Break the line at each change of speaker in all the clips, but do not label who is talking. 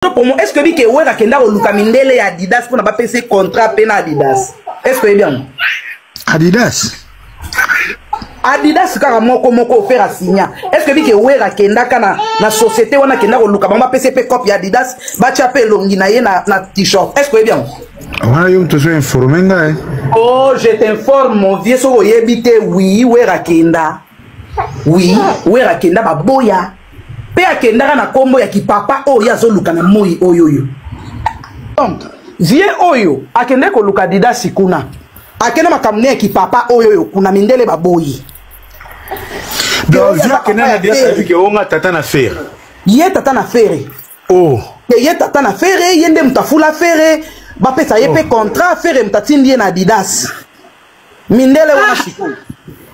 Pour moi, est-ce que dit que ouais la kenda oluka mindele ya Adidas pour na ba PC contrat pena Adidas? Est-ce que bien?
Adidas.
Adidas kaka moko faire signa. Est-ce que dit que ouais la kenda kana na société wana kenda oluka ba PCP copie Adidas ba chape longi na ye na t-shirt. Est-ce que bien?
Ouais, yo te suis informé nga.
Oh, je t'informe mon vieux so yebite oui ouais la kenda. Oui, ouais la kenda ba boya. Pe akendaka na kombo ya kipapa oyo azoluka na moi oyo. Donc, vie oyo akende ko luka Adidas kuna. Akende makamne ya kipapa oyo kuna mindele baboyi.
Donc, vie akende na Adidas avec que onga tata na faire.
Ye tata na faire.
Oh.
Ye tata na faire, yende mutafula faire, ba pesa ye pe contrat faire mtatindi na Adidas. Mindele wana sikuna.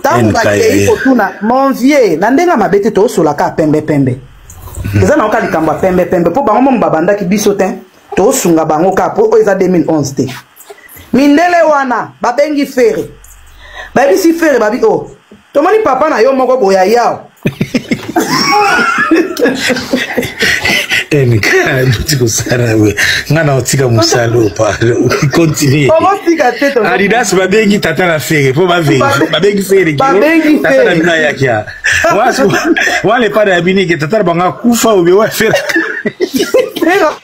Tanga ke ikotuna mon vieux nandenga mabete to solaka pembe pembe. Eza na oka likamba pembe pembe po bango mbabanda ki biso ten to sunga bango ka po eza 2011 te. Mindele wana babengi fere. Babi si fere babi oh. Tomoni papa na yo moko boya yao.
Continue. Adidas babengi tata na fere po babengi fere ki tata na bina yakia. Wale pada abini ke tata banga kufa obe wa fere.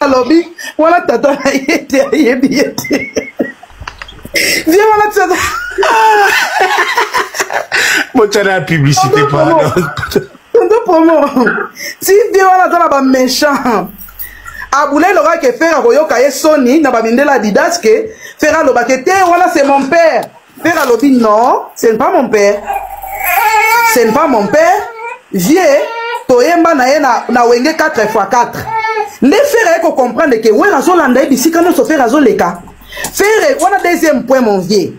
Alobi wala tata na yete yebiyete. Viens wala tata.
Mochana publicité pardon.
Promo. Si bien on a ba méchant. Aboulé l'aura que faire koyoka ye Sony na ba mindela Adidas que faire lo bakete voilà c'est mon père. Faire lo dit non, ce n'est pas mon père. Ce n'est pas mon père. Vieux toyemba na ye na wenge 4x4. Ne faire ko comprendre que ouais razolanda e bisika no so faire razoleka. Faire on a deuxième point mon vieux.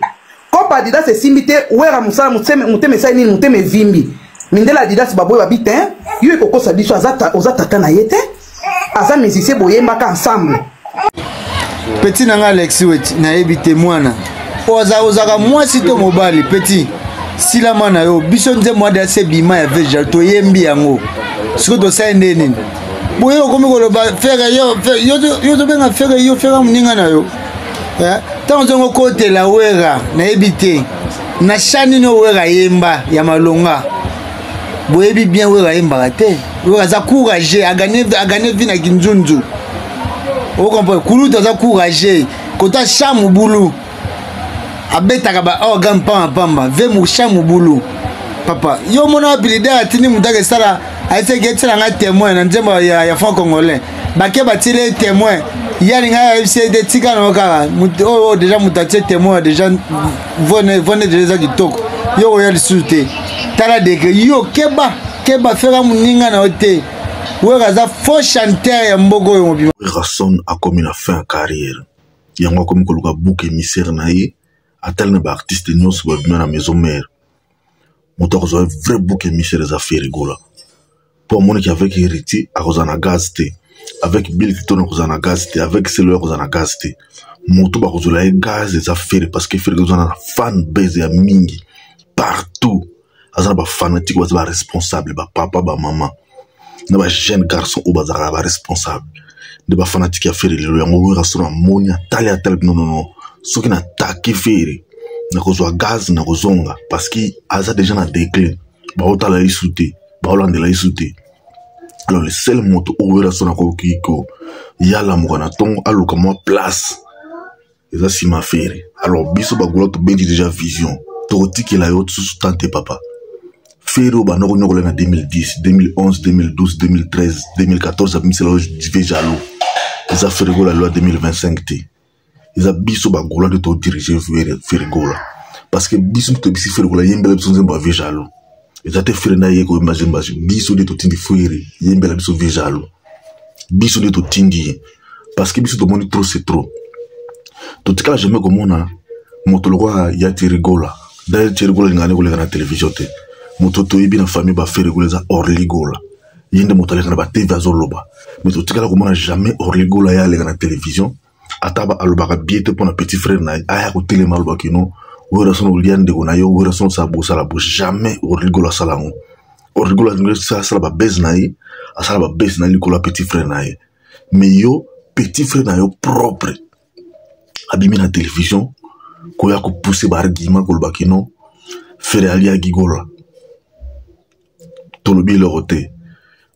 Comme Adidas c'est simité ouais ramusa muteme sai ni muteme vimbi. Mindela Adidas baboy babite yo ekoko sa biso azata ozataka na yete aza musicien boyembaka ensemble.
Petit nanga Alexis wet na ebite mwana ozaka mwasi to mobali petit sila mana yo biso nze mwada se bima ya veja to yembi yango siko to sa ndeni boyo komi ko ba fere yo to benga fere yo fere muninga na yo tant zongo kote la wera na ebite na shani no wera yemba ya malonga. Boyebi bien wera yemba te wera za courage a gagner vie na kinzunzu. Vous comprenez? Kulu to za courage kota chamu bulu abetaka ba organ pamba ve mu chamu bulu papa yo mona habilité atini mutake sala aise getela nga témoin na nzemba ya franc congolais bake batile témoin yani nga FCD tika no kaka oh déjà mutatie témoin déjà vonne déjà kitoko yo ya lisute tala deke yo keba fera muninga na ote wera za faux chanteur ya mbogo yo mobima.
Rason a commis la fin carrière yango comme koluka bouc émissaire na ye atel na ba artiste nyos ba bima na maison mère moto ko vrai bouc émissaire za ferigola pour mon qui avec héritier a kozana gazte avec Bill Clinton kozana gazte avec Selo kozana gazte moto ba kozula e gaz za feri parce que feri kozana fan base ya mingi partout azana ba fanatique ba responsable ba papa ba maman na ba jeune garçon ou ba responsable de ba fanatique ya feri le yango restaurant monia talia tel non ce qui na taki feri na kozwa gaz na kozonga parce que aza déjà na déclin ba otala isouté ba olande la isouté. Alors le seul moto ou restaurant ko kiko yala mo na ton aluka mo place eza sima feri. Alors biso ba golo to bendi déjà vision to tiki la yo sous tante papa feri ba no nyoko na 2010 2011 2012 2013 2014 a miselo déjà lo eza feri go la loi 2025 te eza biso ba golo de to diriger feri go la parce que biso to bisi feri go la yembela biso nzemba déjà lo eza te feri na yeko imagine biso de to tindi feri yembela biso déjà lo biso de to tindi parce que biso to moni trop c'est trop to tikala jamais comme on a moto lo ya tirigola d'ailleurs tirigola ngane ko na télévision te moto to yibi na famille ba feri go za orligola yende moto le kana ba TV azoloba mais to tikala comme on a jamais orligola ya le na télévision ataba aloba ka biete pour na petit frère na aya ko télé maloba kino wera sono liande ko na yo wera sono sa bosa la bouche jamais orligola salango orligola ngre sa sala ba bez na yi asala ba bez na li ko la petit frère na yi mais yo petit frère na yo propre abimi na télévision koya ko pousser ba argument ko lobaki non frère ali agigola tolobi le roté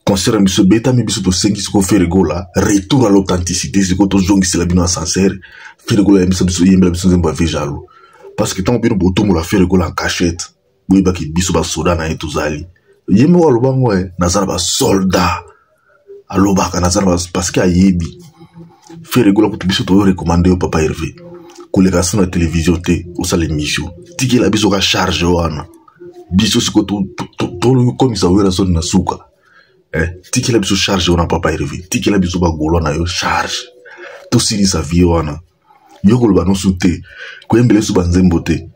concert monsieur beta mi biso to sengi ko faire gola retour à l'authenticité c'est ko to jongi c'est la bino sincère faire gola biso to yembela biso zemba vejalo parce que tant bino boto mo la faire gola en cachette boy baki biso ba soda na etuzali yemo wa lobango nazara ba soldat alobaka nazara parce que ayebi faire gola ko to biso to recommander au papa Hervé koleka sur la télévision te osala émission tiki la biso ka charge wana biso siko to comme ça wera son na suka tiki la biso charge wana papa Hervé tiki la biso ba golo na yo charge to sili sa vie wana yo koloba no sute ko embele su banzembo te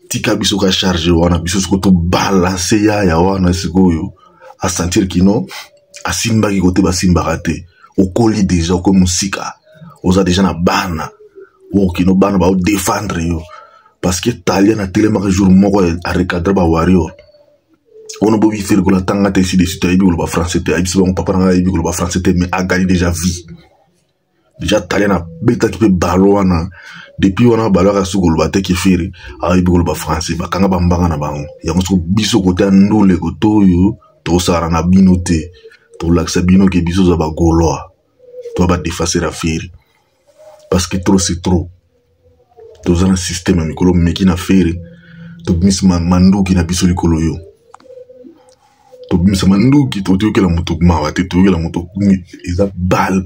tika biso ka charge wana biso siko to balancer ya wana siko yo a sentir kino asimba ki kote ba simba raté okoli déjà ko musika oza déjà na bana kino bana ba défendre yo parce que talien na télé ma jour moko a recadrer ba warrior on bo bi faire ko la tanga te si de suite ibi ko ba français te ibi so papa na ibi ko ba français te mais a gagné déjà vie déjà talien na beta ki pe ballon na depuis on a ballon ka sukolo ba te ki faire a ibi ko ba français ba kanga ba mbanga na bango ya mo biso ko ta ndole ko to yo to sara na bino te to laksa bino ke biso za ba goloa to ba défacer la faire parce que trop c'est trop tous un système mikolo meki na faire to mis manduki na biso likolo yo to mis manduki to ke la moto ma te to ke la moto eza bal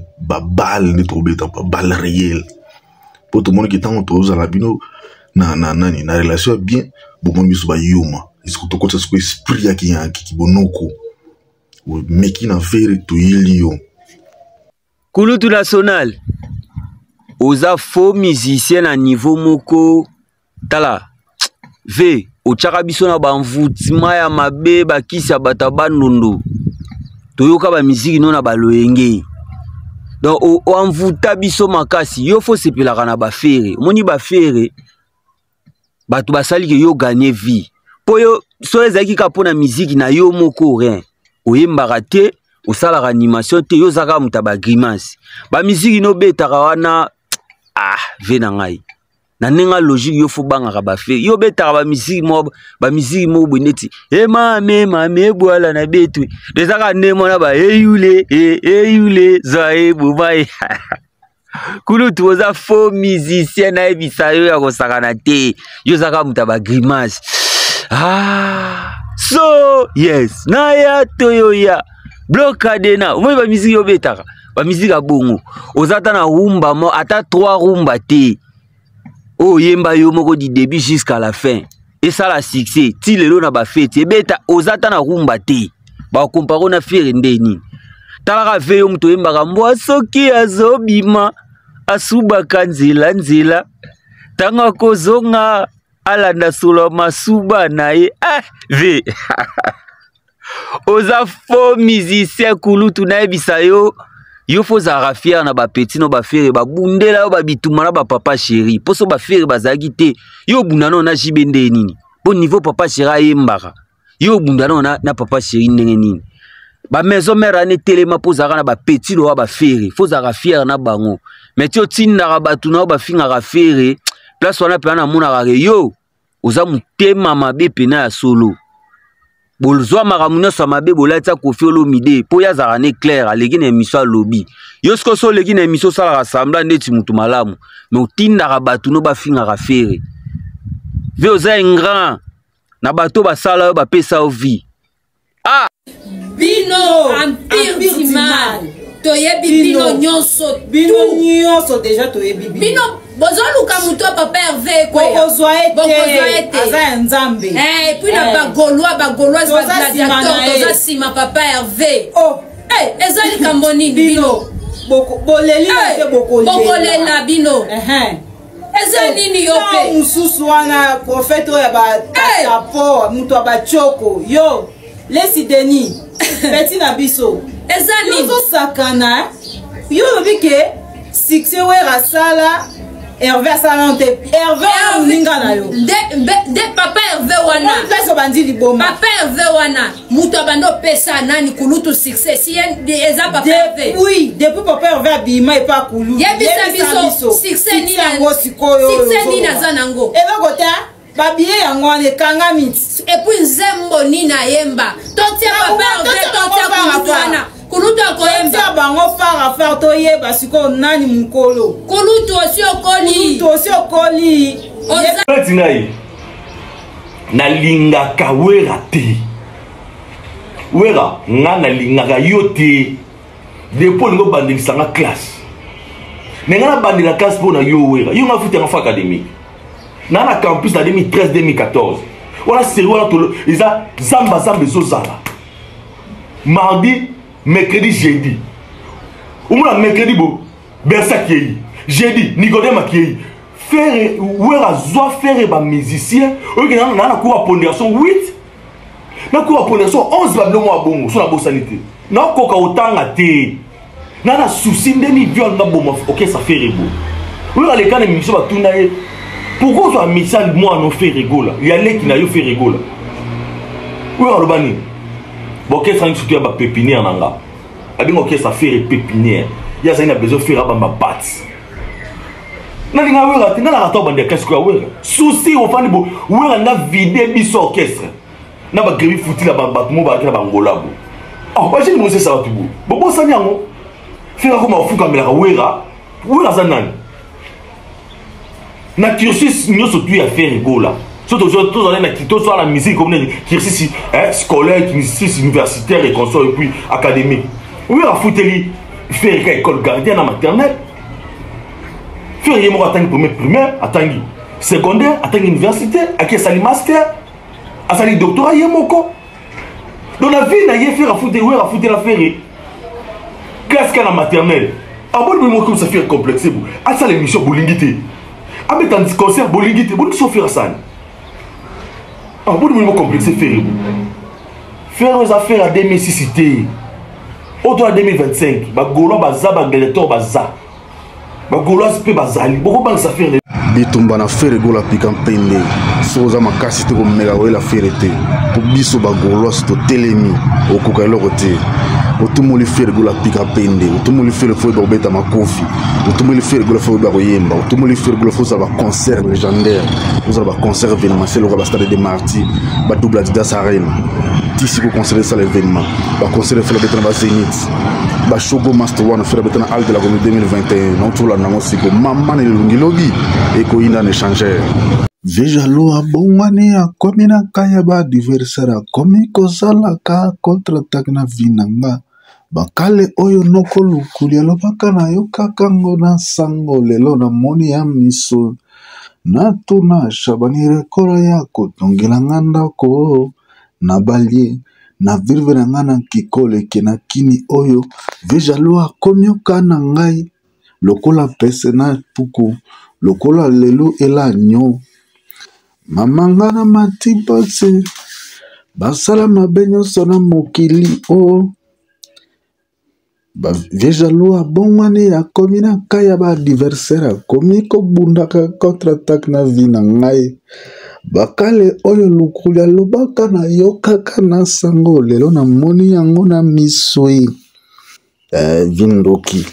ne to beta pas bal réel pour tout le monde qui tant to za la bino na relation bien bon biso ba yuma est-ce to ko ça esprit ki bonoko meki na faire to yilio
Kulutu national oza faux musicien à niveau moko tala ve ochaka biso na banvutima ya mabe bakisi ya bata bandondo toyoka ba musique no na baloyenge donc o anvuta biso makasi yo fo sepelaka na bafere moni bafere bato basali ke yo gagner vie po yo so ezaki ka pona musique na yo moko rien oyembaka te osalaka animation te yo zaka muta ba grimace ba musique no betaka wana vena ngai na nenga logique yo fo banga ba fe yo betaka ba musique mo boneti mame boala na betu desaka nemo na ba eyule zae bubai Kulutu oza faux musicien na ebisa yo ya kosaka na te yo zaka muta ba grimace so yes na ya toyo ya blocade na moi ba musique yo betaka ba musique a bongo ozata na rumba mo ata 3 rumba te yemba yo moko du début jusqu'à la fin et ça la succès ti lelo na ba fête beta ozata na rumba te ba comparo na faire ndeni talaka ve yo mto yemba kambo soki azobima asubaka nzela tanga kozonga alanda solo masuba na ye ve oza faux musicien Kulutu na ebisa yo faut zara fier na ba petit no ba fere ba bundela yo ba bituma na ba papa chéri poso ba fere ba zagite yo bundana na jibende nini bon niveau papa chéri yembaka yo bundana na papa chéri ndenge nini ba maison mère ane telema poza na ba petit lo ba fere faut zara fier na bango mais ti otinda ba tuna ba finga ka fere place wana pe na mona ka yo oza mutema mabe pena ya solo bolzwa maramuno sa mabe bolata Koffi Olomide po ya zarane clair alegi na émission lobby yo sko so legi na émission sala rassembla ndeti mutu malamu mais utinda ka batu no ba finga ka fere ve oza grand na bato ba sala ba pesa o vie
bino empire mal toyebi bino nyonso déjà toyebi bino bozoluka muto papa Hervé ko bokozwaete aza nzambe puis na bagolois gladiateur toza sima papa Hervé ezali kambo nini bino boleli te bokolela bino eza nini yo pe mususu wana prophète oyo batapo muto abachoko yo lesi deni petit na biso eza nini yo sakana yo lobi ke succès we rasala Hervé asalante Hervé uninga na yo
de papa Hervé wana
pesa bandi liboma
papa Hervé wana muto bando pesa nani kulutu succès si eza papa Hervé
oui depuis papa Hervé abima et pas kulu
yebisa biso succès ni nango
sikoyo
succès ni naza nango
elokota babiye yango ane kanga miti
et puis nzembo ni na yemba totia papa Hervé totia kulutu wana kulutu akoyemba
tia bango fara faire toyeba siko nani mukolo
kulutu osi okoli
ngai nalingaka wera te wera nga nalingaka yo te depo lingo bandelisanga classe me nga nabandela classe mpo na yo wera yo nga futanga fa académique na na campus na 2013-2014 wana seri wana tolo eza zamba ezozala mardi mercredi jeudi omona mercredi bo bersa kiei jeudi nicodème akiei faire wera zwa faire ba musicien oyo na cours à pondération 8 na cours à pondération 11 ba blomo abongo so na bosanité na koka otanga te na souci ndeni viol na boma OK ça fait rego wera le kana mission ba tuna ye pourquoi so mission moi no fait rego là il y a les qui na yo fait rego là wera lo bani OK ça surtout ya ba pépinière nanga abingo OK ça fait pépinière ya ça ina besoin faire ba pâte nalinga wera tinga na rato bande qu'est-ce que wera souci au fani bo wera na vider biso orchestre na ba grevi futi la ba batmo ba kila bangola bo ah ba jeni mo c'est ça tubu bo sani yango fera ko mafuka mela wera zanani na cursus nyoso tu ya faire rigola surtout tous na kito sur la musique comme cursus scolaire cursus universitaire et consort et puis académique wera futeli faire école gardien na maternelle faire yemo atangi primaire atangi secondaire atangi université aki sali master asali doctorat yemoko dans la vie na ye faire la faire classe kana maternelle abon mo comme ça faire complexe bu asa l'émission bolingité abe tant concert bolingité bon so faire ça abon mo complexe faire les affaires à 2006 autour de 2025 ba golo baza ba geletor baza bagoloise pe bazali boko bang sa faire
bitumba na fere gola pika mpende soza makasi te komeka koyela fere te po biso bagoloise to telemi okoka eloko te otumoli fere gola pika mpende otumoli fere fo bakobeta makofi otumoli fere gola fo bakoyemba otumoli fere gola fo ozala baconcert légendaire ozala baconcert événementiel okoka bastade de martyr badouble adidas arena tisi koconsidere ça l'événement baconsidere fela betana bazénith bashogo master wana fela betana al de la commune 2021 nautula nango siko mama nelelungi lobi ekoyinda na échangeur veja lo abongwani akomi na kaya baadversaire akomi kozalaka contre-attaque na vinanga bakale oyo noko lukuli alobaka na yo kakango na sango lelo na moni ya miso natuna shabani rekola ya kotongela nga ndako na balie na virve na nga na kikoleke na kini oyo veja lo akomi oka na ngai lokola pese na puku lokola lelo ela nyo mamanga na matipase basala mabe nyonso na mokili o veja lo abongwani akomi na kaya baadversaire akomi kobundaka contre-attaque na vi na ngai bakale oyo lukuli alobaka na yo kaka na sango lelo na moni yango na miso vindoki